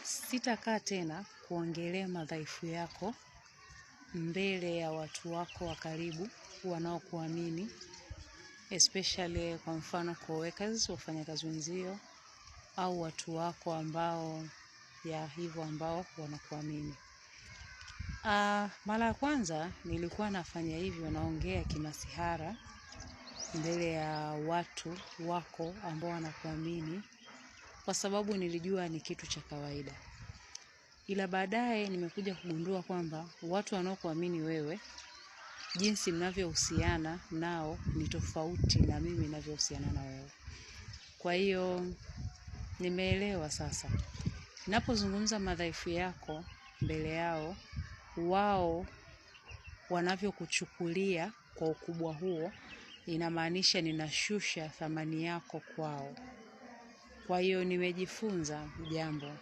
Sitakaa tena kuongelea madhaifu yako mbele ya watu wako wa karibu wanaokuamini, especially kwa mfano coworkers, wafanyakazi wenzio, au watu wako ambao wanakuamini. Mara ya kwanza nilikuwa nafanya hivyo, naongea kimasihara mbele ya watu wako ambao wanakuamini, kwa sababu nilijua ni kitu cha kawaida. Ila baadaye nimekuja kugundua kwamba watu wanaokuamini wewe, jinsi mnavyohusiana nao ni tofauti na mimi ninavyohusiana na wewe. Kwa hiyo nimeelewa sasa. Ninapozungumza madhaifu yako mbele yao, wao wanavyokuchukulia kwa ukubwa huo, inamaanisha ninashusha thamani yako kwao. Kwa hiyo nimejifunza jambo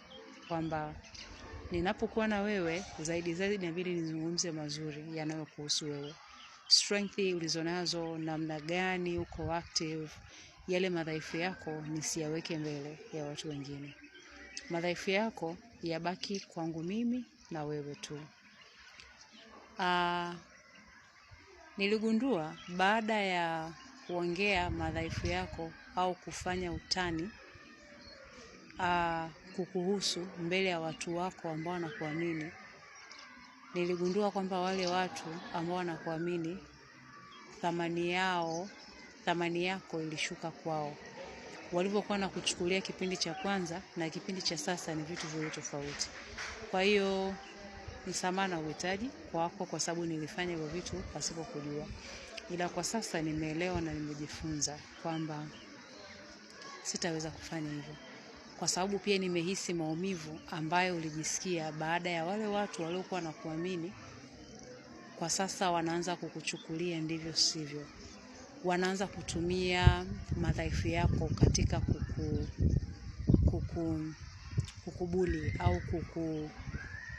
kwamba ninapokuwa na wewe zaidi inabidi nizungumze mazuri yanayokuhusu wewe. Strength ulizonazo, namna gani uko active, yale madhaifu yako nisiyaweke mbele ya watu wengine. Madhaifu yako yabaki kwangu mimi na wewe tu. Niligundua baada ya kuongea madhaifu yako au kufanya utani kukuhusu mbele ya watu wako ambao wanakuamini, niligundua kwamba wale watu ambao wanakuamini thamani yako ilishuka kwao. Walivyokuwa na kuchukulia kipindi cha kwanza na kipindi cha sasa ni vitu viwili tofauti. Kwa hiyo msamaha na uhitaji kwako, kwa sababu nilifanya hivyo vitu pasipo kujua. Ila kwa sasa nimeelewa na nimejifunza kwamba sitaweza kufanya hivyo. Kwa sababu pia nimehisi maumivu ambayo ulijisikia baada ya wale watu waliokuwa wanakuamini, kwa sasa wanaanza kukuchukulia ndivyo sivyo. Wanaanza kutumia madhaifu yako katika kukubuli au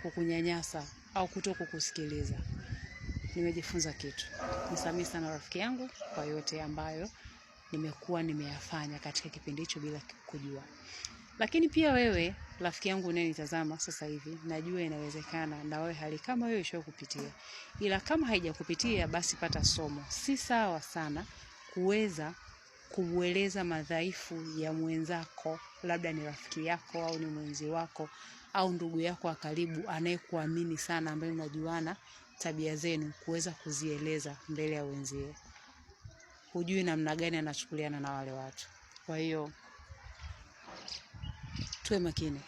kukunyanyasa au kutokukusikiliza. Nimejifunza kitu. Nisamehe sana rafiki yangu kwa yote ambayo nimekuwa nimeyafanya katika kipindi hicho bila kujua. Lakini pia wewe rafiki yangu unayenitazama sasa hivi, najua inawezekana na wewe hali kama wewe ishawahi kupitia. Ila kama haijakupitia basi pata somo. Si sawa sana kuweza kueleza madhaifu ya mwenzako, labda ni rafiki yako au ni mwenzi wako au ndugu yako wa karibu anayekuamini sana, ambaye mnajuana tabia zenu, kuweza kuzieleza mbele ya wenzie. Hujui namna gani anachukuliana na wale watu. Kwa hiyo tuwe makini.